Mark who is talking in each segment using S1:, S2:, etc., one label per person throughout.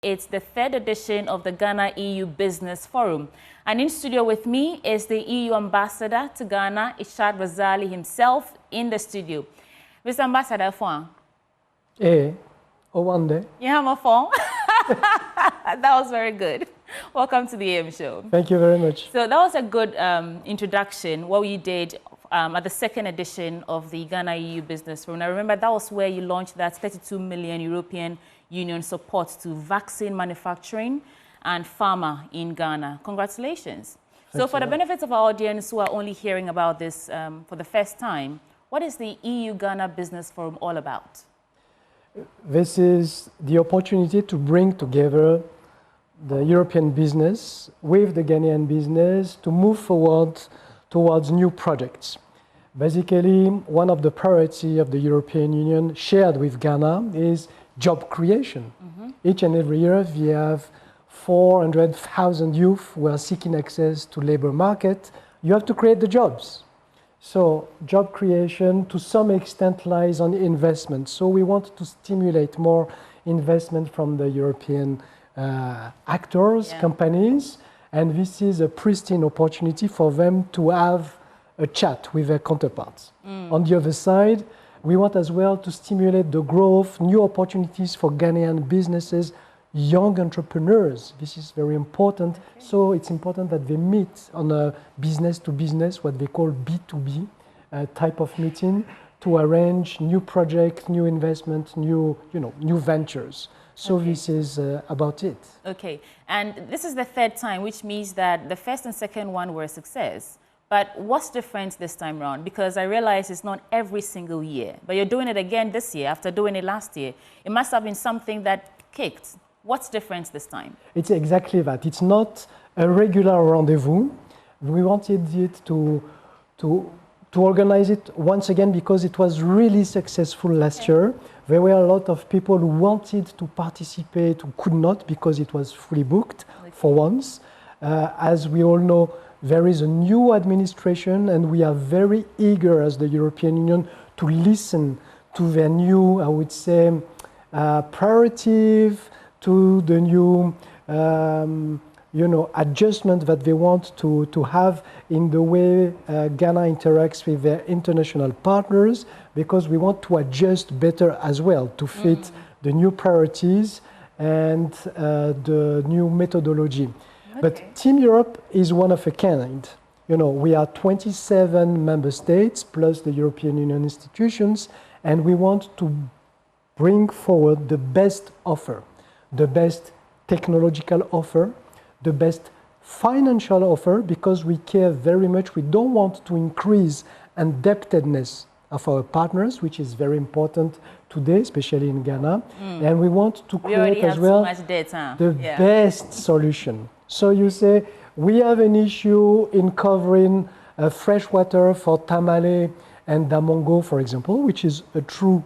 S1: It's the third edition of the Ghana EU Business Forum. And in studio with me is the EU Ambassador to Ghana, Ishad Razali himself, in the studio. Mr. Ambassador, phone.
S2: Hey, one day.
S1: You have my phone? That was very good. Welcome to the AM show.
S2: Thank you very much.
S1: So that was a good introduction, what you did at the second edition of the Ghana EU Business Forum. I remember that was where you launched that 32 million European Union support to vaccine manufacturing and pharma in Ghana. Congratulations. So for the benefit of our audience who are only hearing about this for the first time, what is the EU Ghana Business Forum all about?
S2: This is the opportunity to bring together the European business with the Ghanaian business to move forward towards new projects. Basically, one of the priorities of the European Union shared with Ghana is job creation. Each and every year we have 400,000 youth who are seeking access to labor market. You have to create the jobs. So job creation to some extent lies on investment. So we want to stimulate more investment from the European actors, companies, and this is a pristine opportunity for them to have a chat with their counterparts. On the other side, we want as well to stimulate the growth, new opportunities for Ghanaian businesses, young entrepreneurs. This is very important. So it's important that they meet on a business-to-business, what they call B2B type of meeting, to arrange new projects, new investment, new ventures. So this is about it.
S1: Okay, and this is the third time, which means that the first and second one were a success. But what's different this time around? Because I realize it's not every single year, but you're doing it again this year after doing it last year. It must have been something that kicked. What's different this time? It's
S2: exactly that. It's not a regular rendezvous. We wanted it to organize it once again because it was really successful last year. There were a lot of people who wanted to participate who could not because it was fully booked for once. As we all know, there is a new administration and we are very eager as the European Union to listen to their new, I would say, priorities, to the new adjustment that they want to have in the way Ghana interacts with their international partners, because we want to adjust better as well to fit the new priorities and the new methodology. But Team Europe is one of a kind. We are 27 member states plus the European Union institutions, and we want to bring forward the best offer, the best technological offer, the best financial offer, because we care very much. We don't want to increase indebtedness of our partners, which is very important today, especially in Ghana. And we want to create as well the best solution. So you say, we have an issue in covering fresh water for Tamale and Damongo, for example, which is a true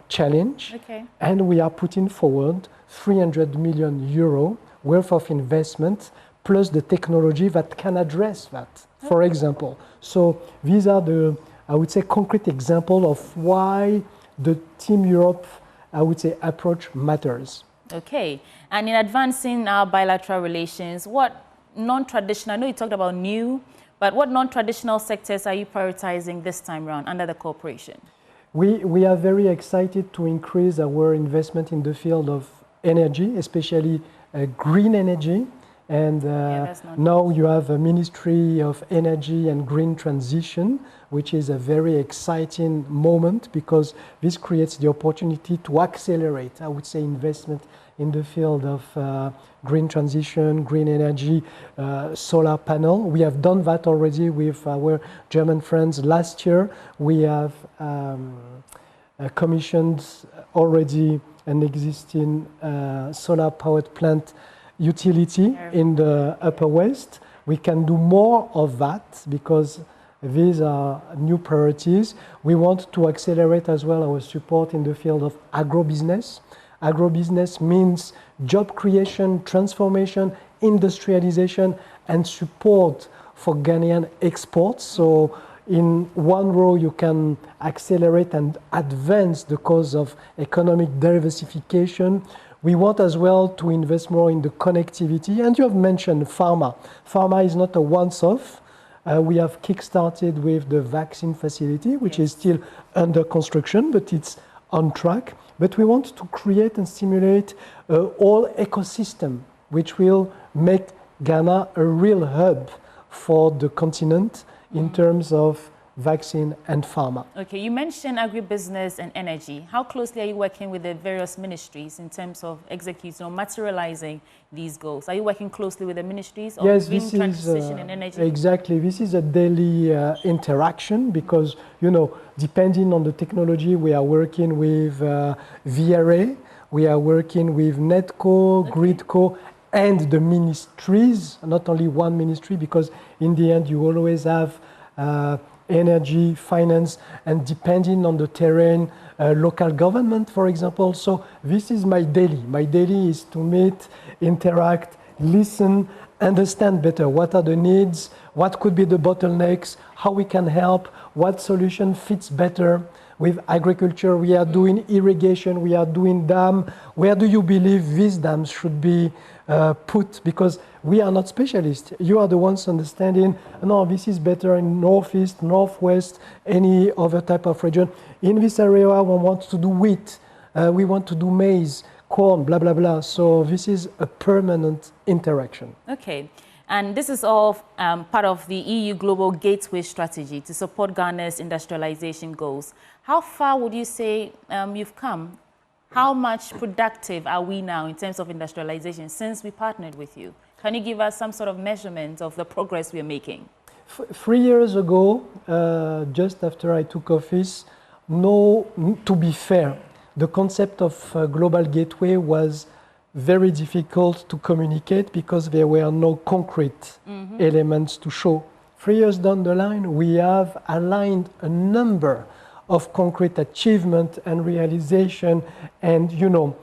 S2: challenge. And we are putting forward 300 million euro worth of investment, plus the technology that can address that, for example. So these are the, I would say, concrete example of why the Team Europe, I would say, approach matters.
S1: Okay, and in advancing our bilateral relations, what non-traditional, I know you talked about new, but what non-traditional sectors are you prioritizing this time around under the cooperation?
S2: We are very excited to increase our investment in the field of energy, especially green energy. And now you have a Ministry of Energy and Green Transition, which is a very exciting moment because this creates the opportunity to accelerate, I would say, investment in the field of green transition, green energy, solar panel. We have done that already with our German friends last year. We have commissioned already an existing solar powered plant utility in the Upper West. We can do more of that because these are new priorities. We want to accelerate as well our support in the field of agribusiness. Agribusiness means job creation, transformation, industrialization, and support for Ghanaian exports. So in one row, you can accelerate and advance the cause of economic diversification. We want as well to invest more in the connectivity. And you have mentioned pharma. Pharma is not a once-off. We have kick-started with the vaccine facility, which is still under construction, but it's on track. But we want to create and stimulate a whole ecosystem, which will make Ghana a real hub for the continent in terms of vaccine and pharma.
S1: Okay, you mentioned agribusiness and energy. How closely are you working with the various ministries in terms of executing or materializing these goals? Are you working closely with the ministries on green transition and energy?
S2: Exactly. This is a daily interaction because, you know, depending on the technology, we are working with VRA, we are working with NETCO, GRIDCO, and the ministries, not only one ministry, because in the end you always have energy, finance, and depending on the terrain, local government, for example. So this is my daily. My daily is to meet, interact, listen, understand better what are the needs, what could be the bottlenecks, how we can help, what solution fits better. With agriculture, we are doing irrigation, we are doing dam. Where do you believe these dams should be put? Because we are not specialists. You are the ones understanding, no, this is better in northeast, northwest, any other type of region. In this area, we want to do wheat, we want to do maize, corn, blah, blah, blah. So this is a permanent interaction.
S1: Okay. And this is all part of the EU Global Gateway Strategy to support Ghana's industrialization goals. How far would you say you've come? How much productive are we now in terms of industrialization since we partnered with you? Can you give us some sort of measurement of the progress we are making?
S2: 3 years ago, just after I took office, to be fair, the concept of Global Gateway was very difficult to communicate because there were no concrete elements to show. 3 years down the line, we have aligned a number of concrete achievement and realization and, you know,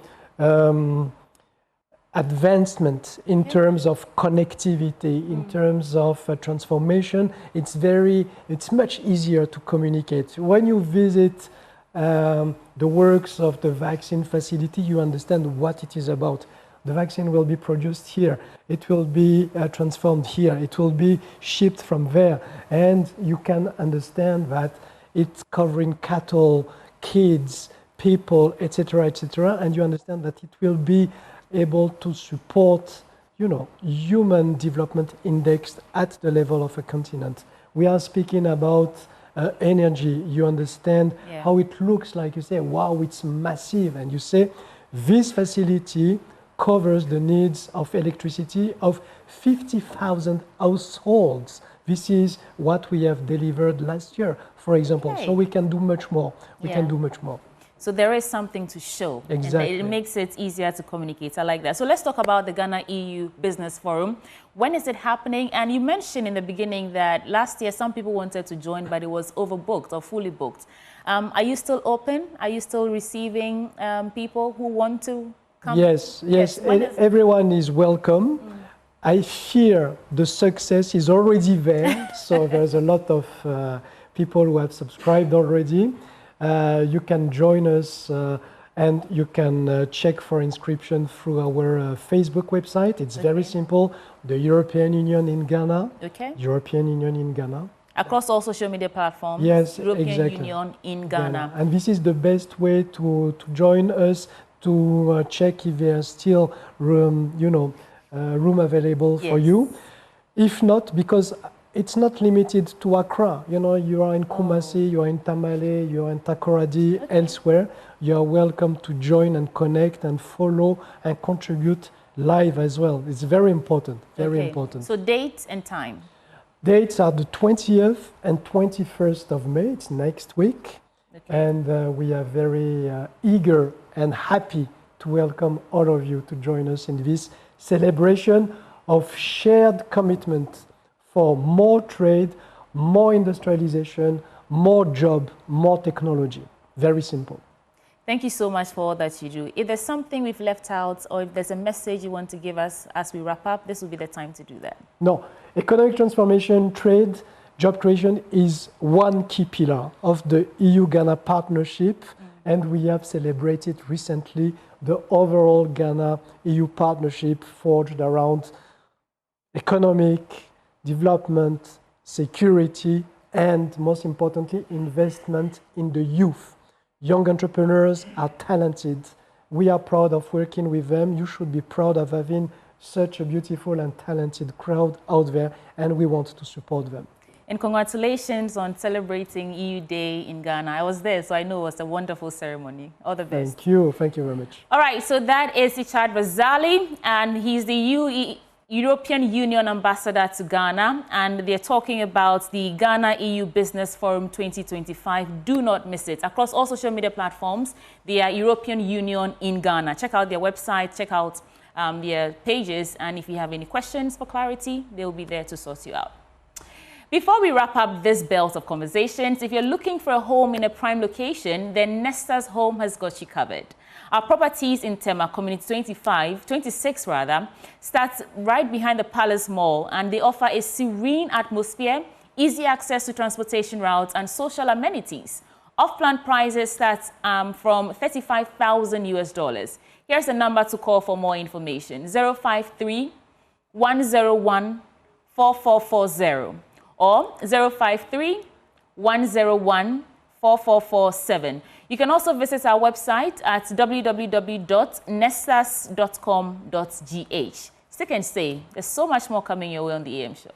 S2: advancement in terms of connectivity, in terms of transformation. It's much easier to communicate. When you visit the works of the vaccine facility, you understand what it is about. The vaccine will be produced here. It will be transformed here. It will be shipped from there. And you can understand that it's covering cattle, kids, people, etc., etc. And you understand that it will be able to support, you know, human development index at the level of a continent. We are speaking about energy. You understand how it looks like. You say, wow, it's massive. And you say, this facility covers the needs of electricity of 50,000 households. This is what we have delivered last year, for example. Okay. So we can do much more. We can do much more.
S1: So there is something to show.
S2: Exactly.
S1: And it makes it easier to communicate. I like that. So let's talk about the Ghana EU Business Forum. When is it happening? And you mentioned in the beginning that last year some people wanted to join, but it was overbooked or fully booked. Are you still open? Are you still receiving people who want to come?
S2: Yes. Everyone is welcome. I fear the success is already there. So there's a lot of people who have subscribed already. You can join us and you can check for inscription through our Facebook website. It's very simple. The European Union in Ghana.
S1: Okay.
S2: European Union in Ghana.
S1: Across all social media platforms.
S2: Yes,
S1: European Union in Ghana.
S2: And this is the best way to join us, to check if there's still room, room available for you. If not, because it's not limited to Accra. You know, you are in Kumasi, you are in Tamale, you are in Takoradi, elsewhere. You are welcome to join and connect and follow and contribute live as well. It's very important, very important.
S1: So dates and time?
S2: Dates are the 20th and 21st of May. It's next week. Okay. And we are very eager and happy to welcome all of you to join us in this celebration of shared commitment for more trade, more industrialization, more job, more technology. Very simple.
S1: Thank you so much for all that you do. If there's something we've left out or if there's a message you want to give us as we wrap up, this will be the time to do that.
S2: No. Economic transformation, trade, job creation is one key pillar of the EU-Ghana partnership. And we have celebrated recently the overall Ghana-EU partnership forged around economic development, security, and most importantly, investment in the youth. Young entrepreneurs are talented. We are proud of working with them. You should be proud of having such a beautiful and talented crowd out there, and we want to support them.
S1: And congratulations on celebrating EU Day in Ghana. I was there, so I know it was a wonderful ceremony. All the best.
S2: Thank you. Thank you very much.
S1: All right, so that is Richard Razali, and he's the European Union Ambassador to Ghana, and they're talking about the Ghana-EU Business Forum 2025. Do not miss it. Across all social media platforms, they are European Union in Ghana. Check out their website, check out their pages, and if you have any questions for clarity, they'll be there to sort you out. Before we wrap up this belt of conversations, if you're looking for a home in a prime location, then Nesta's Home has got you covered. Our properties in Tema, Community 26 starts right behind the Palace Mall, and they offer a serene atmosphere, easy access to transportation routes, and social amenities. Off-plan prices start from $35,000 US. Here's the number to call for more information: 053-101-4440 or 053-101-4447. You can also visit our website at www.nestas.com.gh. Stick and stay. There's so much more coming your way on the AM Show.